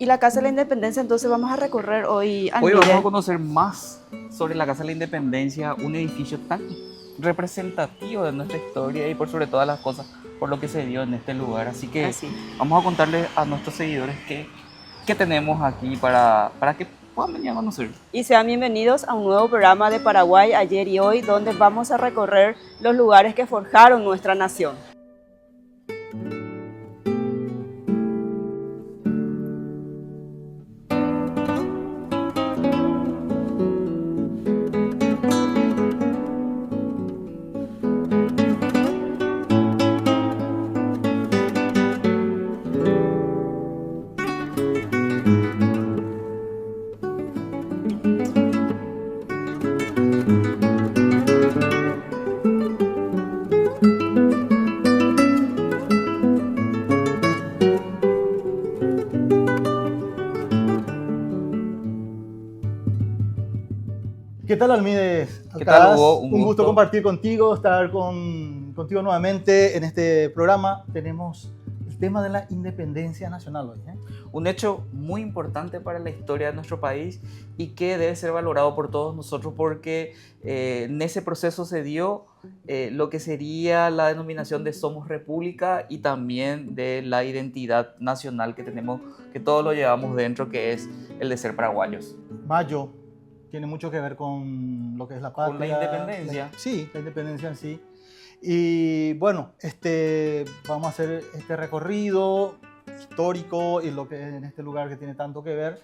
Y la Casa de la Independencia, entonces vamos a recorrer hoy, Hoy vamos a Almire. conocer más sobre la Casa de la Independencia, un edificio tan representativo de nuestra historia y por sobre todas las cosas, por lo que se dio en este lugar. Así que Así. vamos a contarles a nuestros seguidores qué tenemos aquí para que puedan venir a conocer. Y sean bienvenidos a un nuevo programa de Paraguay ayer y hoy, donde vamos a recorrer los lugares que forjaron nuestra nación. ¿Qué tal, Almides? ¿Qué tal, Alcaraz? Hugo? Un gusto compartir contigo, estar contigo nuevamente en este programa. Tenemos el tema de la independencia nacional hoy, ¿eh? Un hecho muy importante para la historia de nuestro país y que debe ser valorado por todos nosotros porque en ese proceso se dio lo que sería la denominación de Somos República y también de la identidad nacional que tenemos, que todos lo llevamos dentro, que es el de ser paraguayos. Mayo tiene mucho que ver con lo que es la patria. Con la independencia. Sí, la independencia en sí. Y bueno, vamos a hacer este recorrido histórico y lo que en este lugar que tiene tanto que ver,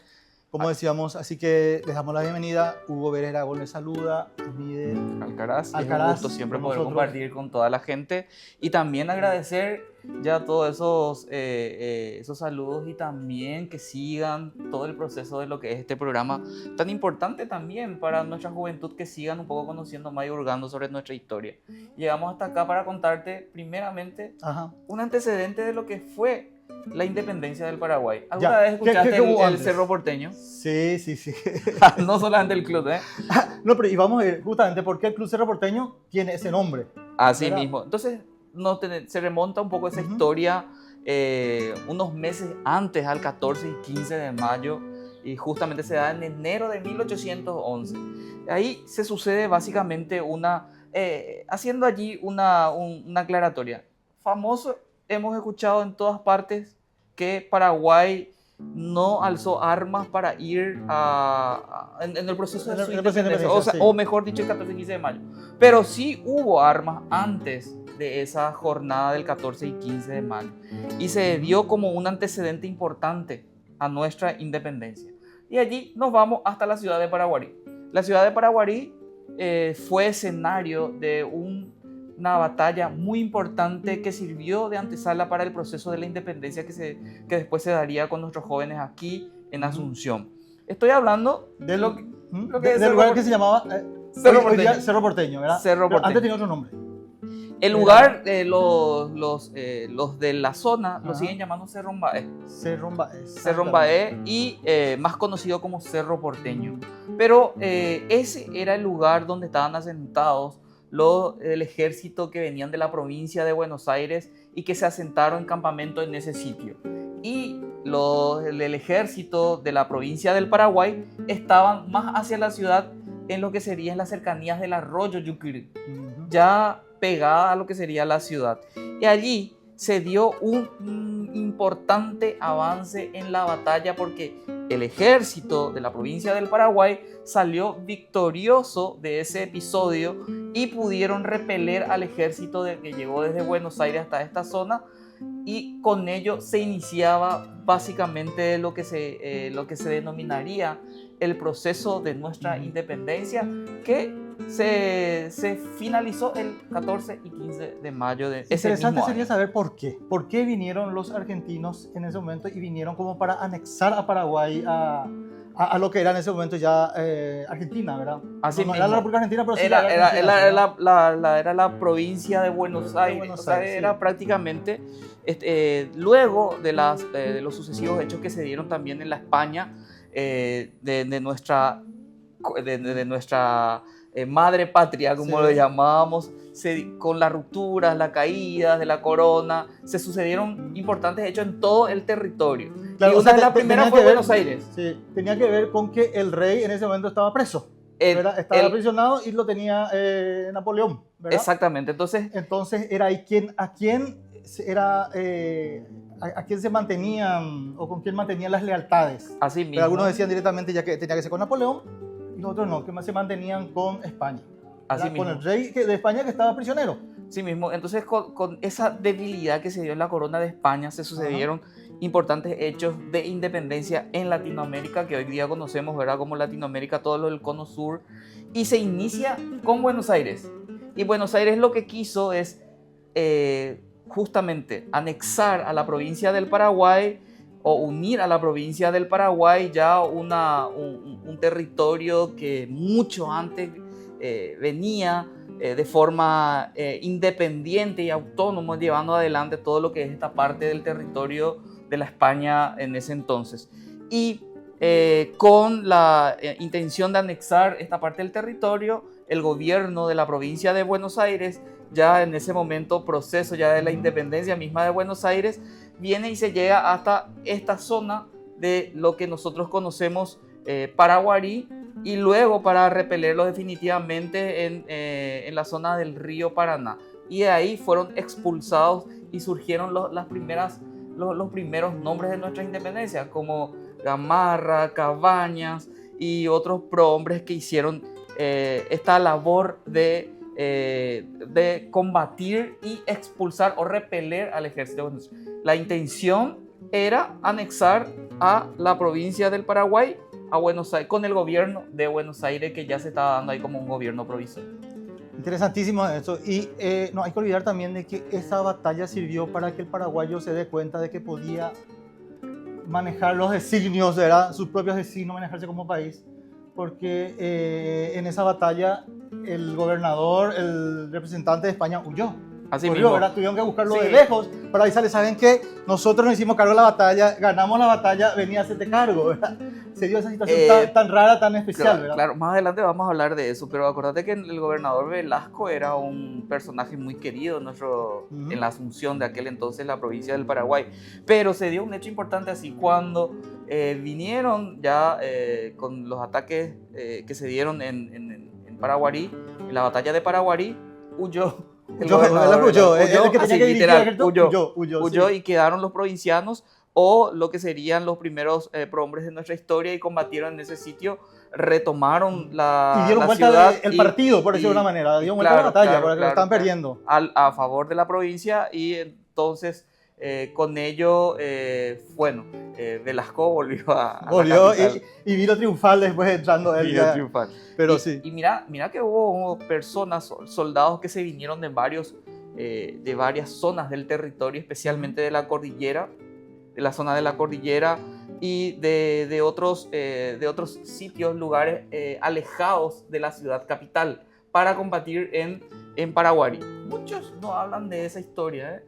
como decíamos. Así que les damos la bienvenida. Hugo Berrera les saluda. Mide Alcaraz, y es un Alcaraz, gusto siempre con poder nosotros. compartir con toda la gente y también agradecer ya todos esos saludos y también que sigan todo el proceso de lo que es este programa tan importante también para nuestra juventud, que sigan un poco conociendo más y hurgando sobre nuestra historia. Llegamos hasta acá para contarte primeramente Ajá. un antecedente de lo que fue la independencia del Paraguay. ¿Alguna Ya. vez escuchaste ¿Qué hubo el antes? Cerro Porteño? Sí, sí, sí. No solamente el club, ¿eh? No, pero y vamos a ver justamente por qué el Club Cerro Porteño tiene ese nombre. Así ¿Verdad? mismo. Entonces, se remonta un poco esa Ujú. historia unos meses antes, al 14 y 15 de mayo, y justamente se da en enero de 1811. Ahí se sucede básicamente haciendo allí una aclaratoria. Famoso, hemos escuchado en todas partes que Paraguay no alzó armas para ir en el proceso de su En el proceso de independencia, independencia, sí. o mejor dicho, el 14 y 15 de mayo. Pero sí hubo armas antes de esa jornada del 14 y 15 de mayo. Y se dio como un antecedente importante a nuestra independencia. Y allí nos vamos hasta la ciudad de Paraguarí. La ciudad de Paraguarí fue escenario de una batalla muy importante que sirvió de antesala para el proceso de la independencia que después se daría con nuestros jóvenes aquí en Asunción. Estoy hablando de lo que es del Cerro lugar Porteño. que se llamaba Cerro hoy día Porteño. Cerro Porteño, ¿verdad? Cerro Pero Porteño. antes tenía otro nombre. El lugar, los de la zona lo Ajá. siguen llamando Cerro Mbaé. Cerro Mbaé y más conocido como Cerro Porteño. Pero ese era el lugar donde estaban asentados el ejército que venían de la provincia de Buenos Aires y que se asentaron en campamento en ese sitio. Y el ejército de la provincia del Paraguay estaban más hacia la ciudad, en lo que serían las cercanías del arroyo Yucurí, ya pegada a lo que sería la ciudad. Y allí se dio un importante avance en la batalla porque el ejército de la provincia del Paraguay salió victorioso de ese episodio y pudieron repeler al ejército que llegó desde Buenos Aires hasta esta zona, y con ello se iniciaba básicamente lo que se denominaría el proceso de nuestra independencia, que se finalizó el 14 y 15 de mayo de ese Interesante mismo sería año. saber por qué. ¿Por qué vinieron los argentinos en ese momento y vinieron como para anexar a Paraguay a lo que era en ese momento ya Argentina, ¿verdad? Así no era la mismo. República Argentina, pero sí Era la provincia de Buenos Aires. Buenos O sea, Aires, sí. era prácticamente luego de los sucesivos hechos que se dieron también en la España de nuestra madre patria, como Sí. lo llamábamos, con las rupturas, las caídas de la corona, se sucedieron importantes hechos en todo el territorio. Claro, y una de las primeras fue Buenos Aires. Sí, tenía que ver con que el rey en ese momento estaba preso. Estaba aprisionado y lo tenía Napoleón, ¿verdad? Exactamente. Entonces era ahí a quién se mantenían o con quién mantenían las lealtades. Así mismo. Pero algunos decían directamente ya que tenía que ser con Napoleón y los otros no, que se mantenían con España. Así mismo. Con el rey de España que estaba prisionero. Sí mismo. Entonces con esa debilidad que se dio en la corona de España se sucedieron importantes hechos de independencia en Latinoamérica que hoy día conocemos, ¿verdad? Como Latinoamérica, todo lo del Cono Sur. Y se inicia con Buenos Aires. Y Buenos Aires lo que quiso es justamente anexar a la provincia del Paraguay o unir a la provincia del Paraguay ya un territorio que mucho antes venía de forma independiente y autónomo llevando adelante todo lo que es esta parte del territorio de la España en ese entonces. Y con la intención de anexar esta parte del territorio, el gobierno de la provincia de Buenos Aires, ya en ese momento proceso ya de la independencia misma de Buenos Aires, viene y se llega hasta esta zona de lo que nosotros conocemos Paraguarí, y luego para repelerlo definitivamente en la zona del río Paraná. Y de ahí fueron expulsados y surgieron los primeros nombres de nuestra independencia, como Gamarra, Cabañas y otros prohombres que hicieron esta labor de combatir y expulsar o repeler al ejército de Buenos Aires. La intención era anexar a la provincia del Paraguay a Buenos Aires, con el gobierno de Buenos Aires, que ya se estaba dando ahí como un gobierno provisorio. Interesantísimo eso. Y no hay que olvidar también de que esa batalla sirvió para que el paraguayo se dé cuenta de que podía manejar los designios, ¿verdad? Sus propios designios, manejarse como país. Porque en esa batalla el gobernador, el representante de España huyó. Así mismo. ¿Verdad? Tuvieron que buscarlo de lejos para avisarle, ¿saben qué? Nosotros nos hicimos cargo de la batalla, ganamos la batalla, venía a hacerte cargo, ¿verdad? Se dio esa situación tan rara, tan especial, claro, ¿verdad? Claro, más adelante vamos a hablar de eso, pero acordate que el gobernador Velasco era un personaje muy querido en la Asunción de aquel entonces, la provincia del Paraguay. Pero se dio un hecho importante así cuando vinieron ya con los ataques que se dieron en Paraguarí, en la batalla de Paraguarí, huyó. Huyó y quedaron los provincianos o lo que serían los primeros prohombres de nuestra historia y combatieron en ese sitio, retomaron la ciudad. Y dieron vuelta el partido, por decirlo de una manera, dieron vuelta a la batalla, porque lo están perdiendo. A favor de la provincia y entonces con ello, Velasco volvió a y vino triunfal después entrando él. Vino triunfal. Pero y mira que hubo personas, soldados que se vinieron de varias zonas del territorio, especialmente de la cordillera, de la zona de la cordillera y de otros sitios, lugares alejados de la ciudad capital para combatir en Paraguarí. Muchos no hablan de esa historia,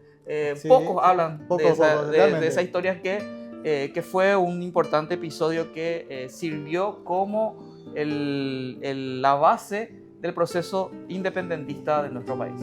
pocos hablan de esa historia que fue un importante episodio que sirvió como la base del proceso independentista de nuestro país.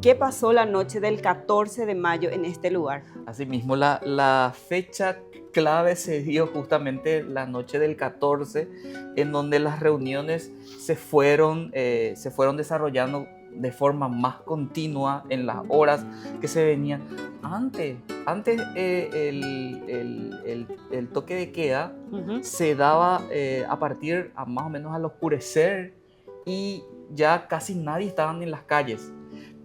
¿Qué pasó la noche del 14 de mayo en este lugar? Asimismo, la fecha clave se dio justamente la noche del 14, en donde las reuniones se fueron desarrollando de forma más continua en las horas que se venían. Antes el toque de queda se daba a partir a más o menos al oscurecer y ya casi nadie estaba en las calles.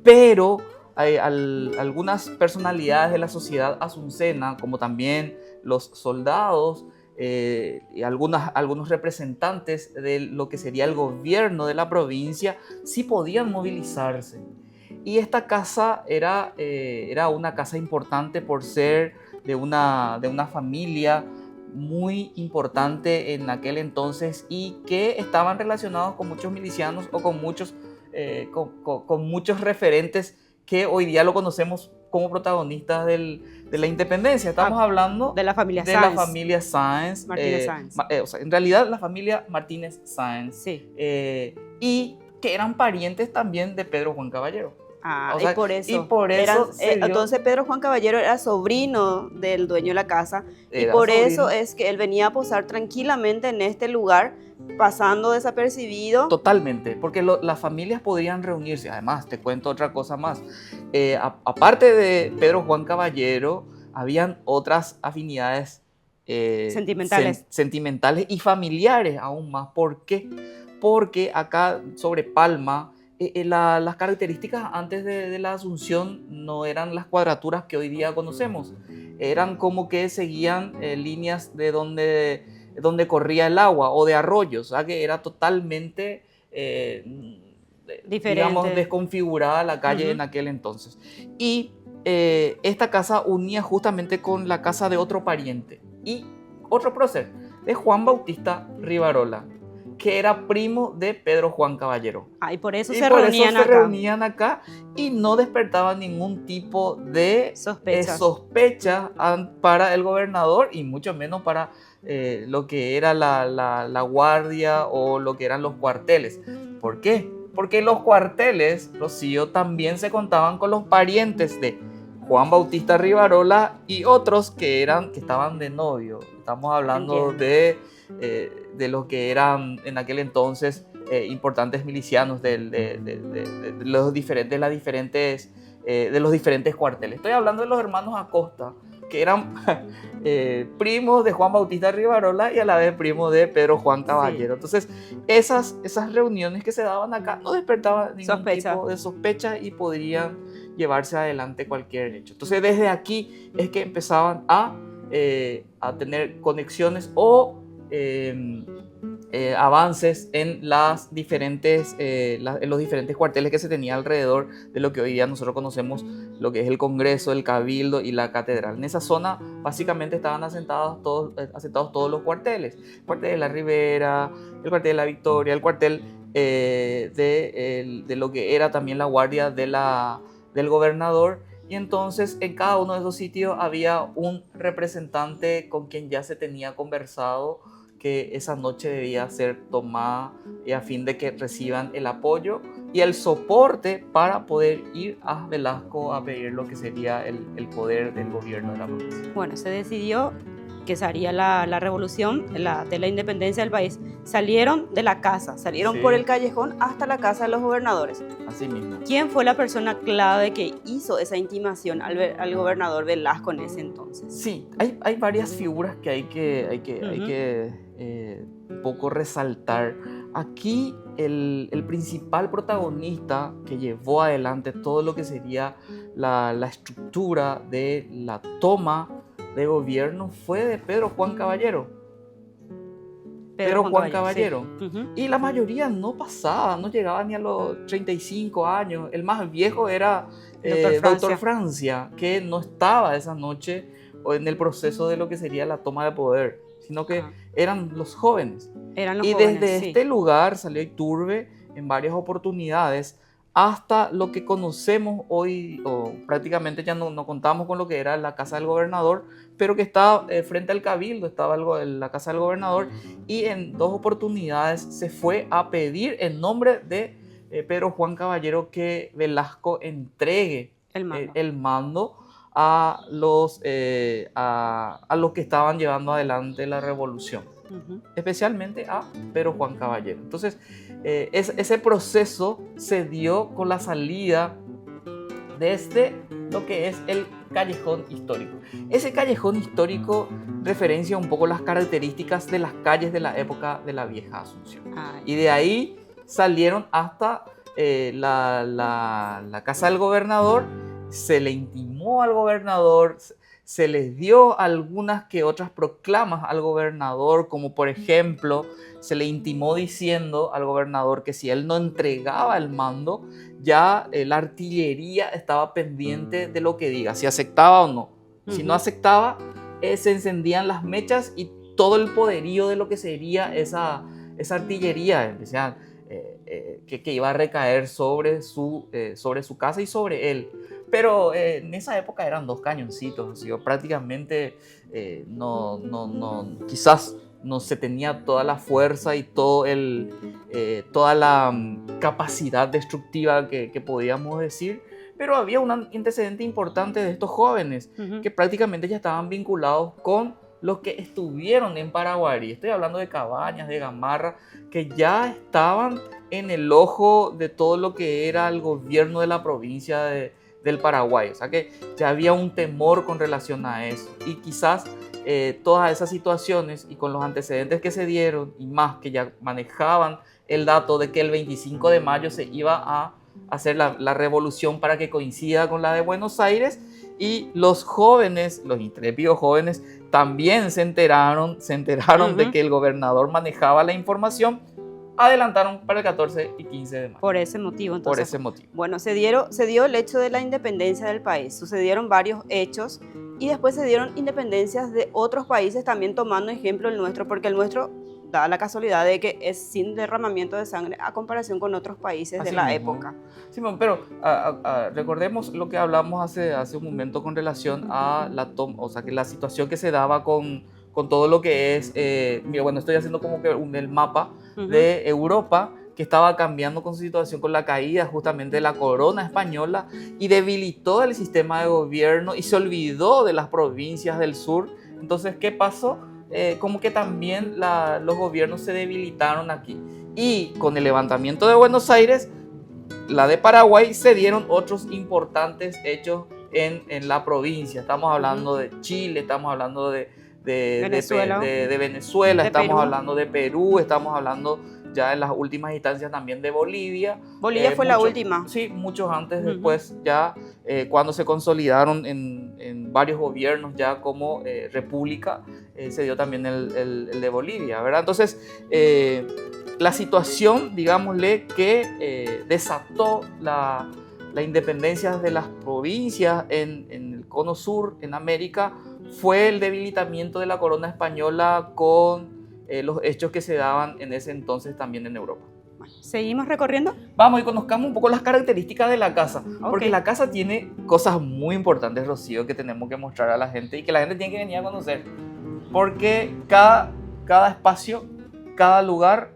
Pero algunas personalidades de la sociedad asuncena, como también los soldados y algunos representantes de lo que sería el gobierno de la provincia, sí podían movilizarse. Y esta casa era una casa importante por ser de una familia muy importante en aquel entonces y que estaban relacionados con muchos milicianos o con muchos referentes que hoy día lo conocemos como protagonistas de la independencia. Estamos hablando de la familia de Sáenz. La familia Sáenz. Martínez Sáenz. O sea, en realidad la familia Martínez Sáenz. Sí. Y que eran parientes también de Pedro Juan Caballero. O sea, y por eso dio... entonces Pedro Juan Caballero era sobrino del dueño de la casa y Era por sobrino. eso es que él venía a posar tranquilamente en este lugar, pasando desapercibido. Totalmente, porque las familias podrían reunirse. Además, te cuento otra cosa más. Aparte de Pedro Juan Caballero, habían otras afinidades sentimentales y familiares aún más. ¿Por qué? Porque acá sobre Palma, las características antes de la Asunción no eran las cuadraturas que hoy día conocemos. Eran como que seguían líneas de donde corría el agua o de arroyos, o sea que era totalmente diferente, digamos, desconfigurada la calle en aquel entonces. Y esta casa unía justamente con la casa de otro pariente y otro prócer, de Juan Bautista Rivarola, que era primo de Pedro Juan Caballero. Y por eso y se por reunían eso se acá. reunían acá y no despertaban ningún tipo de sospecha para el gobernador y mucho menos para lo que era la guardia o lo que eran los cuarteles. ¿Por qué? Porque los cuarteles, Rocío, también se contaban con los parientes de Juan Bautista Rivarola y otros que estaban de novio. Estamos hablando de los que eran en aquel entonces importantes milicianos de los diferentes cuarteles. Estoy hablando de los hermanos Acosta, que eran primos de Juan Bautista Rivarola y a la vez primos de Pedro Juan Caballero. Sí. Entonces, esas reuniones que se daban acá no despertaban ningún tipo de sospecha y podrían llevarse adelante cualquier hecho. Entonces, desde aquí es que empezaban a tener conexiones o avances en los diferentes cuarteles que se tenía alrededor de lo que hoy día nosotros conocemos, lo que es el Congreso, el Cabildo y la Catedral. En esa zona básicamente estaban asentados todos los cuarteles. El cuartel de la Ribera, el cuartel de la Victoria, el cuartel de lo que era también la guardia del gobernador. Y entonces en cada uno de esos sitios había un representante con quien ya se tenía conversado que esa noche debía ser tomada a fin de que reciban el apoyo y el soporte para poder ir a Velasco a pedir lo que sería el poder del gobierno de la provincia. Bueno, se decidió que se haría la revolución de la independencia del país. Salieron de la casa, salieron por el callejón hasta la casa de los gobernadores. Así mismo. ¿Quién fue la persona clave que hizo esa intimación al gobernador Velasco en ese entonces? Sí, hay varias figuras que hay que un poco resaltar. Aquí el principal protagonista que llevó adelante todo lo que sería la estructura de la toma de gobierno fue de Pedro Juan Caballero. Pedro Juan Caballero. Sí. Y la mayoría no pasaba, no llegaba ni a los 35 años. El más viejo era Doctor Francia, que no estaba esa noche en el proceso de lo que sería la toma de poder, sino que eran los jóvenes. Y desde este lugar salió Iturbe en varias oportunidades hasta lo que conocemos hoy, o prácticamente ya no contamos con lo que era la casa del gobernador, pero que estaba frente al Cabildo, estaba la casa del gobernador, y en 2 oportunidades se fue a pedir en nombre de Pedro Juan Caballero que Velasco entregue El mando. el mando a los que estaban llevando adelante la revolución, especialmente a Pedro Juan Caballero. Entonces, ese proceso se dio con la salida desde lo que es el callejón histórico. Ese callejón histórico referencia un poco las características de las calles de la época de la vieja Asunción. Y de ahí salieron hasta la casa del gobernador. Se le intimó al gobernador, se les dio algunas que otras proclamas al gobernador, como por ejemplo, se le intimó diciendo al gobernador que si él no entregaba el mando, ya la artillería estaba pendiente de lo que diga, si aceptaba o no. Si no aceptaba, se encendían las mechas y todo el poderío de lo que sería esa artillería, decían, que iba a recaer sobre su casa y sobre él. Pero en esa época eran 2 cañoncitos, ¿sí? Prácticamente quizás no se tenía toda la fuerza y toda la capacidad destructiva que podíamos decir, pero había un antecedente importante de estos jóvenes que prácticamente ya estaban vinculados con los que estuvieron en Paraguay. Estoy hablando de Cabañas, de Gamarra, que ya estaban en el ojo de todo lo que era el gobierno de la provincia del Paraguay. O sea que ya había un temor con relación a eso. Y quizás todas esas situaciones y con los antecedentes que se dieron y más que ya manejaban el dato de que el 25 de mayo se iba a hacer la revolución para que coincida con la de Buenos Aires, y los jóvenes, los intrépidos jóvenes, también se enteraron de que el gobernador manejaba la información, adelantaron para el 14 y 15 de mayo. Por ese motivo, entonces. Por ese motivo. Bueno, se dio el hecho de la independencia del país, sucedieron varios hechos y después se dieron independencias de otros países, también tomando ejemplo el nuestro, porque el nuestro da la casualidad de que es sin derramamiento de sangre a comparación con otros países de la época. Sí, pero recordemos lo que hablamos hace un momento con relación a la situación que se daba con todo lo que es, mira, bueno, estoy haciendo como que el mapa de Europa, que estaba cambiando con su situación con la caída justamente de la corona española y debilitó el sistema de gobierno y se olvidó de las provincias del sur. Entonces, ¿qué pasó? Como que también los gobiernos se debilitaron aquí. Y con el levantamiento de Buenos Aires, la de Paraguay, se dieron otros importantes hechos en la provincia. Estamos hablando de Chile, estamos hablando de Venezuela, estamos Perú. hablando de Perú, estamos hablando ya en las últimas instancias también de Bolivia. Bolivia fue la última. Sí, muchos antes, después ya cuando se consolidaron en varios gobiernos ya como república, se dio también el de Bolivia, ¿verdad? Entonces, la situación, digámosle, que desató la independencia de las provincias en el cono sur, en América, fue el debilitamiento de la corona española con los hechos que se daban en ese entonces también en Europa. ¿Seguimos recorriendo? Vamos y conozcamos un poco las características de la casa, porque Ok. la casa tiene cosas muy importantes, Rocío, que tenemos que mostrar a la gente y que la gente tiene que venir a conocer, porque cada espacio, cada lugar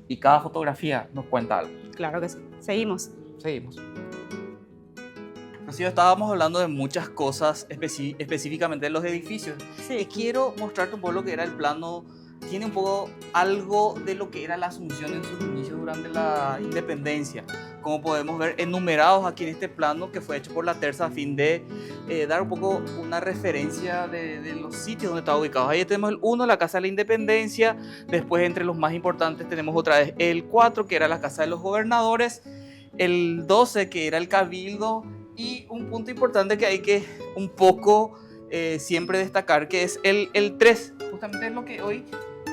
y cada fotografía nos cuenta algo. Claro que sí. Seguimos. Seguimos. Rocío, estábamos hablando de muchas cosas, específicamente de los edificios. Sí. Y quiero mostrarte un poco lo que era el plano. Tiene un poco algo de lo que era la Asunción en sus inicios durante la independencia. Como podemos ver, enumerados aquí en este plano que fue hecho por la Terza a fin de dar un poco una referencia de los sitios donde estaba ubicado. Ahí tenemos el 1, la Casa de la Independencia. Después, entre los más importantes, tenemos otra vez el 4, que era la Casa de los Gobernadores. El 12, que era el Cabildo. Y un punto importante que hay que un poco siempre destacar, que es el 3. Justamente es lo que hoy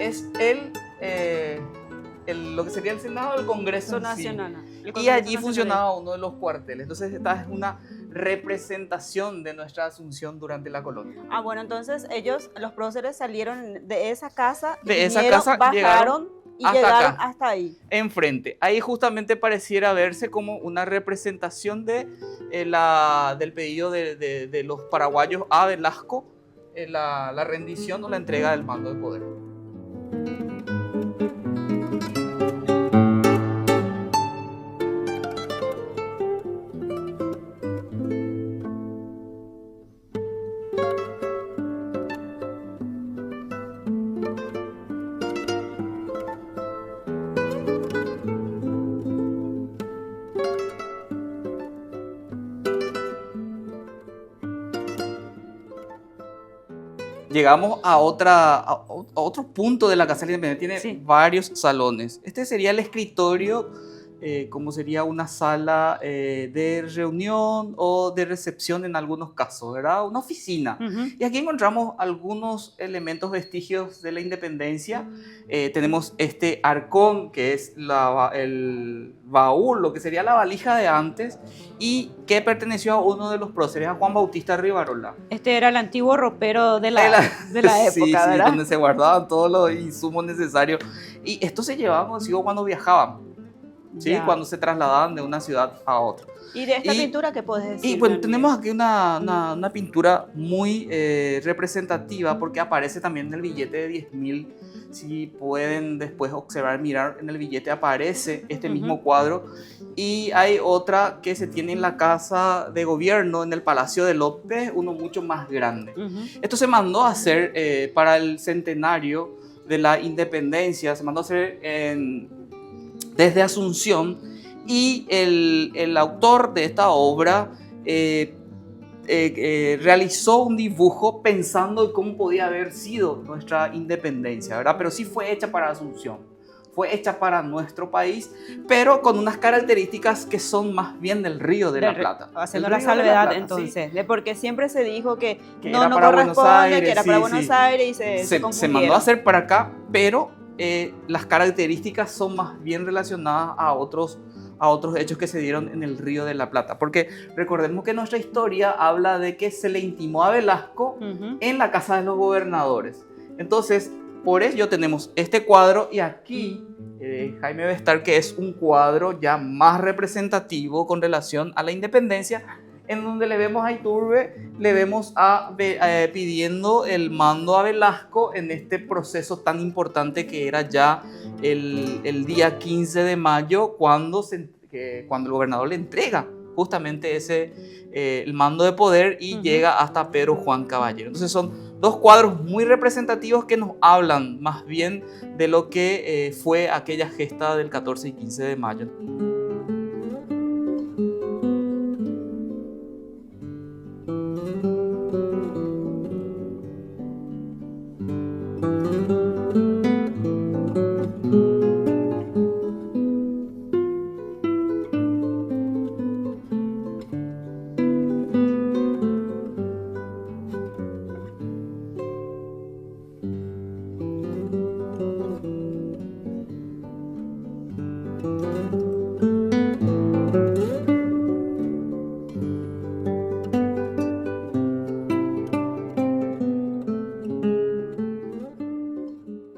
es lo que sería el Senado del Congreso Nacional. Y allí funcionaba uno de los cuarteles. Entonces esta es una representación de nuestra Asunción durante la colonia. Ah, bueno, entonces ellos, los próceres, salieron de esa casa, Bajaron y hasta llegaron acá. hasta ahí. Enfrente. Ahí justamente pareciera verse como una representación del pedido de los paraguayos a Velasco, la rendición o la entrega del mando de poder. llegamos a otro punto de la Casa de la Independencia. Tiene varios salones. Este sería el escritorio, como sería una sala de reunión o de recepción en algunos casos, ¿verdad? Una oficina. Y aquí encontramos algunos elementos, vestigios de la Independencia. Tenemos este arcón, que es el baúl, lo que sería la valija de antes, y que perteneció a uno de los próceres, a Juan Bautista Rivarola. Este era el antiguo ropero de la época, sí, ¿verdad? Sí, donde se guardaban todos los insumos necesarios. Y esto se llevaba consigo cuando viajaban. ¿Sí? Cuando se trasladaban de una ciudad a otra. ¿Y de esta pintura qué puedes decir? Y bueno, tenemos aquí una pintura muy representativa, porque aparece también en el billete de 10.000. Si pueden después observar, mirar en el billete, aparece este mismo cuadro. Y hay otra que se tiene en la casa de gobierno, en el Palacio de López, uno mucho más grande. Esto se mandó a hacer para el centenario de la Independencia, se mandó a hacer desde Asunción, y el autor de esta obra realizó un dibujo pensando en cómo podía haber sido nuestra independencia, ¿verdad? Pero sí fue hecha para Asunción, fue hecha para nuestro país, pero con unas características que son más bien del Río de la Plata. Haciendo la salvedad, entonces, de porque siempre se dijo que no para corresponde, que era para Buenos Aires, y se confundieron. Se mandó a hacer para acá, pero las características son más bien relacionadas a otros hechos que se dieron en el Río de la Plata. Porque recordemos que nuestra historia habla de que se le intimó a Velasco en la Casa de los Gobernadores. Entonces, por ello tenemos este cuadro, y aquí Jaime Bestar, que es un cuadro ya más representativo con relación a la independencia, en donde le vemos a Iturbe, le vemos pidiendo el mando a Velasco en este proceso tan importante que era ya el día 15 de mayo, cuando el gobernador le entrega justamente el mando de poder, y llega hasta Pedro Juan Caballero. Entonces son dos cuadros muy representativos que nos hablan más bien de lo que fue aquella gesta del 14 y 15 de mayo.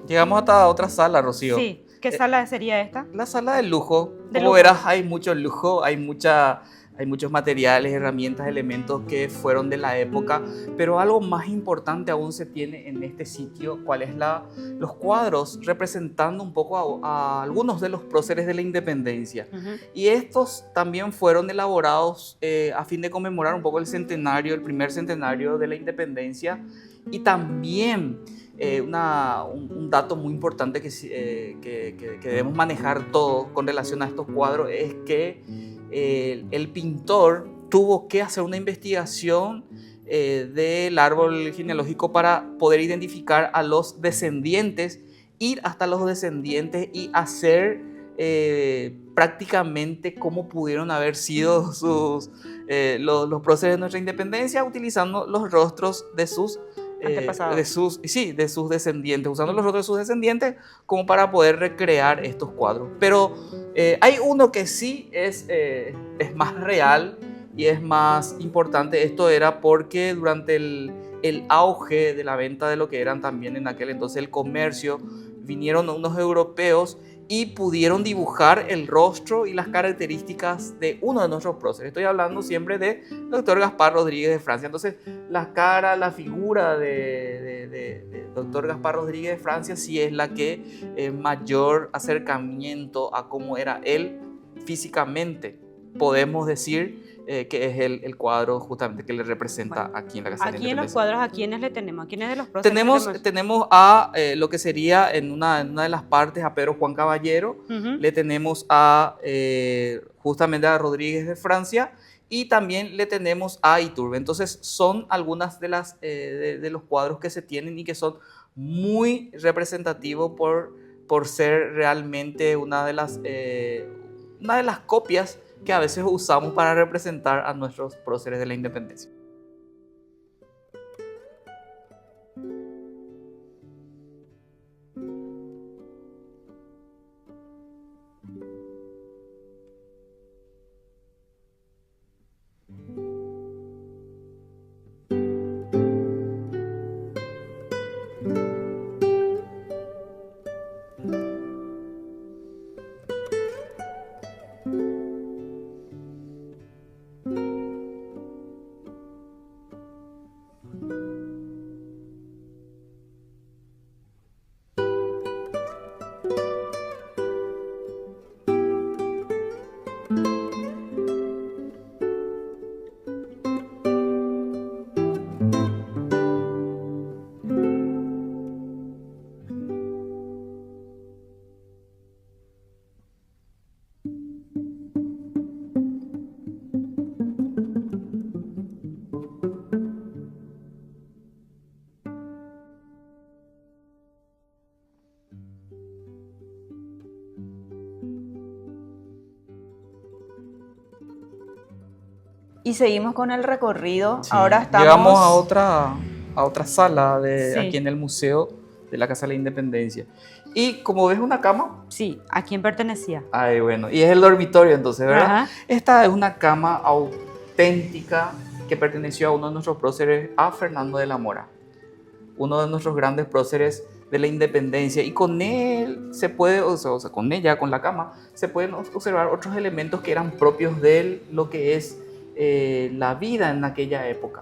Llegamos hasta otra sala, Rocío. Sí, ¿qué sala sería esta? La sala del lujo. Como verás, hay mucho lujo, hay muchos materiales, herramientas, elementos que fueron de la época, pero algo más importante aún se tiene en este sitio, cuál es los cuadros representando un poco a algunos de los próceres de la independencia. Y estos también fueron elaborados a fin de conmemorar un poco el primer centenario de la independencia, y también un dato muy importante que debemos manejar todos con relación a estos cuadros es que el pintor tuvo que hacer una investigación del árbol genealógico para poder identificar a los descendientes, ir hasta los descendientes y hacer prácticamente cómo pudieron haber sido los próceres de nuestra independencia, utilizando los rostros de sus de sus descendientes, usando los rostros de sus descendientes como para poder recrear estos cuadros. Pero hay uno que sí es más real y es más importante. Esto era porque durante el auge de la venta de lo que eran también en aquel entonces el comercio, vinieron unos europeos y pudieron dibujar el rostro y las características de uno de nuestros próceres. Estoy hablando siempre de doctor Gaspar Rodríguez de Francia. Entonces, la figura de doctor Gaspar Rodríguez de Francia sí es la que mayor acercamiento a cómo era él físicamente, podemos decir, que es el cuadro justamente que le representa aquí en la Casa de la Independencia. Aquí en los cuadros, ¿a quiénes le tenemos? ¿A quiénes de los próceres tenemos a lo que sería en una de las partes a Pedro Juan Caballero, le tenemos a justamente a Rodríguez de Francia, y también le tenemos a Iturbe. Entonces son algunas de, de los cuadros que se tienen y que son muy representativos por ser realmente una de las copias que a veces usamos para representar a nuestros próceres de la independencia. Y seguimos con el recorrido. Sí, Ahora estamos... llegamos a otra sala Sí. aquí en el Museo de la Casa de la Independencia. Y como ves una cama, Sí, ¿a quién pertenecía? ay, bueno, y es el dormitorio entonces, ¿verdad? Ajá. Esta es una cama auténtica que perteneció a uno de nuestros próceres, a Fernando de la Mora, uno de nuestros grandes próceres de la independencia, y con él se puede, o sea, con ella, con la cama, se pueden observar otros elementos que eran propios de lo que es la vida en aquella época.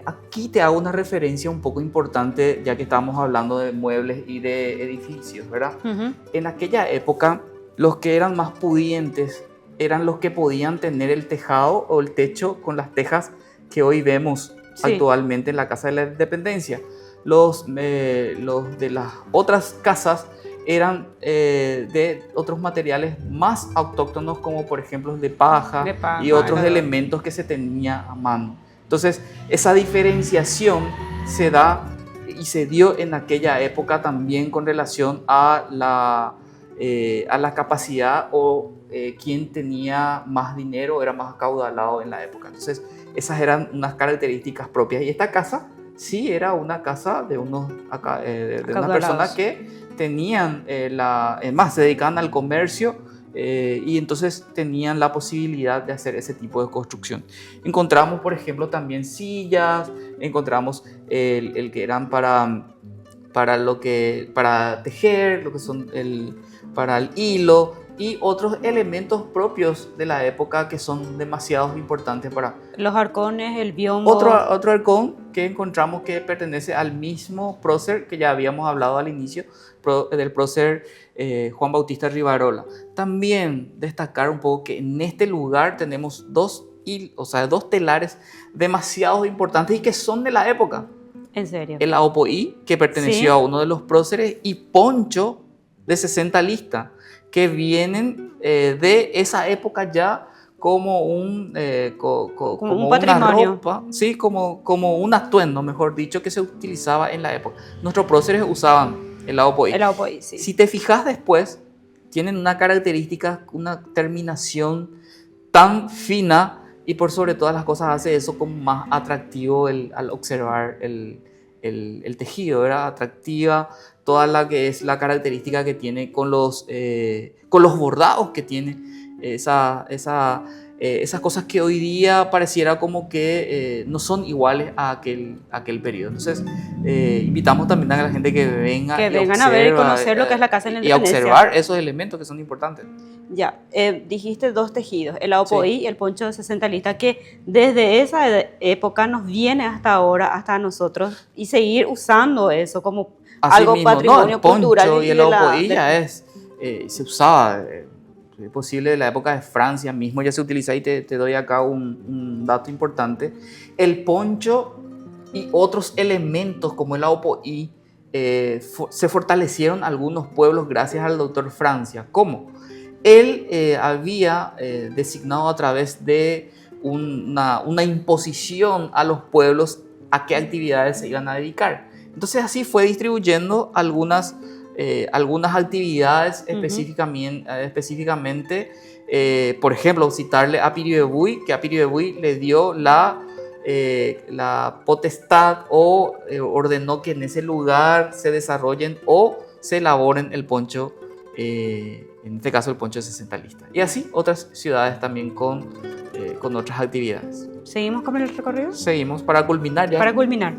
Aquí te hago una referencia un poco importante, ya que estamos hablando de muebles y de edificios, ¿verdad? Ujú. En aquella época, los que eran más pudientes eran los que podían tener el tejado o el techo con las tejas que hoy vemos Sí. actualmente en la Casa de la Independencia. Los de las otras casas eran de otros materiales más autóctonos, como por ejemplo de paja, De paja, y otros claro. elementos que se tenía a mano. Entonces, esa diferenciación se da y se dio en aquella época también con relación a la capacidad o quién tenía más dinero, era más acaudalado en la época. Entonces, esas eran unas características propias. Y esta casa sí era una casa de unas personas que tenían, más se dedicaban al comercio, y entonces tenían la posibilidad de hacer ese tipo de construcción. Encontramos, por ejemplo, también sillas, encontramos el que eran para tejer, lo que son para el hilo, y otros elementos propios de la época que son demasiado importantes para... Los arcones, el biombo. Otro arcón que encontramos que pertenece al mismo prócer que ya habíamos hablado al inicio, del prócer Juan Bautista Rivarola. También destacar un poco que en este lugar tenemos dos telares demasiado importantes y que son de la época. En serio. El Aopoí, que perteneció Sí. a uno de los próceres, y Poncho de 60 listas, que vienen de esa época ya como un patrimonio. una ropa, sí, como un atuendo, mejor dicho, que se utilizaba en la época. Nuestros próceres usaban el Aopoí. El Aopoí, sí. Si te fijas después, tienen una característica, una terminación tan fina, y por sobre todas las cosas hace eso como más atractivo al observar el tejido, ¿verdad? Atractiva toda la que es la característica que tiene con los bordados que tiene, esas cosas que hoy día pareciera como que no son iguales a aquel periodo. Entonces, invitamos también a la gente que venga Que y vengan a ver y observa, conocer lo que es la Casa de la y a Independencia. observar esos elementos que son importantes. Ya, dijiste dos tejidos, el Aopoí Sí. y el poncho de 60 listas, que desde esa época nos viene hasta ahora, hasta nosotros, y seguir usando eso como Así algo mismo, patrimonio el poncho cultural. y el Aopoí ya se usaba, es posible de la época de Francia mismo, ya se utiliza, y te doy acá un dato importante. El poncho y otros elementos como el Aopoí se fortalecieron algunos pueblos gracias al doctor Francia. ¿Cómo? Él había designado a través de una imposición a los pueblos a qué actividades se iban a dedicar. Entonces así fue distribuyendo algunas actividades específicamente, por ejemplo, citarle a Piribebuy, que a Piribebuy le dio la potestad o ordenó que en ese lugar se desarrollen o se elaboren el poncho, en este caso el poncho de 60 listas. Y así otras ciudades también con otras actividades. ¿Seguimos con el recorrido? Seguimos para culminar ya. Para culminar.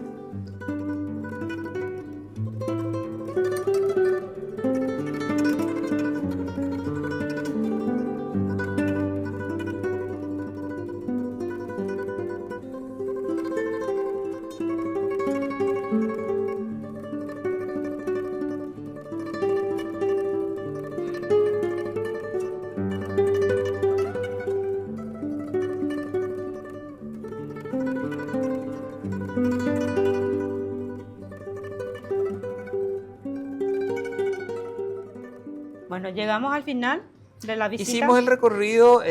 Bueno, llegamos al final de la visita. Hicimos el recorrido,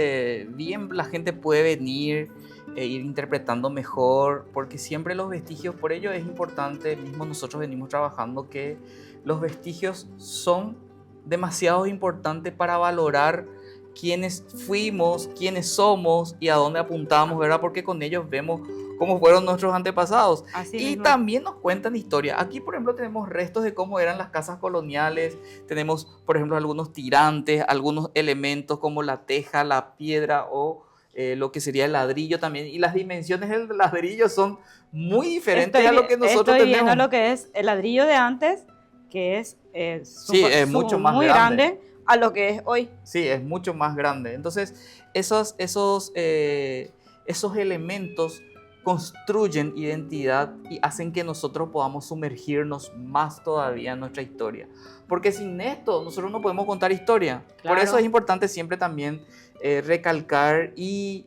bien la gente puede venir e ir interpretando mejor, porque siempre los vestigios, por ello es importante, mismo nosotros venimos trabajando, que los vestigios son demasiado importantes para valorar quiénes fuimos, quiénes somos y a dónde apuntamos, ¿verdad? Porque con ellos vemos cómo fueron nuestros antepasados. Así Y mismo. también nos cuentan historia. Aquí, por ejemplo, tenemos restos de cómo eran las casas coloniales. Tenemos, por ejemplo, algunos tirantes, algunos elementos como la teja, la piedra o lo que sería el ladrillo también. Y las dimensiones del ladrillo son muy diferentes a lo que nosotros estoy tenemos. viendo lo que es el ladrillo de antes, que es Sí, es mucho más muy grande. A lo que es hoy. Sí, es mucho más grande. Entonces, esos elementos construyen identidad y hacen que nosotros podamos sumergirnos más todavía en nuestra historia. Porque sin esto nosotros no podemos contar historia. Claro. Por eso es importante siempre también recalcar y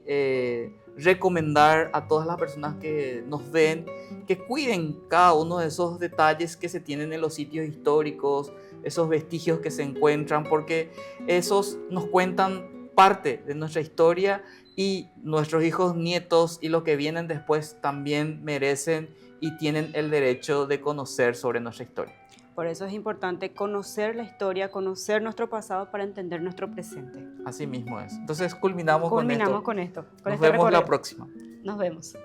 recomendar a todas las personas que nos ven que cuiden cada uno de esos detalles que se tienen en los sitios históricos, esos vestigios que se encuentran, porque esos nos cuentan parte de nuestra historia y nuestros hijos, nietos y los que vienen después también merecen y tienen el derecho de conocer sobre nuestra historia. Por eso es importante conocer la historia, conocer nuestro pasado para entender nuestro presente. Así mismo es. Entonces culminamos Culminamos con esto. con esto. Con Nos este vemos la recorrido. próxima. Nos vemos.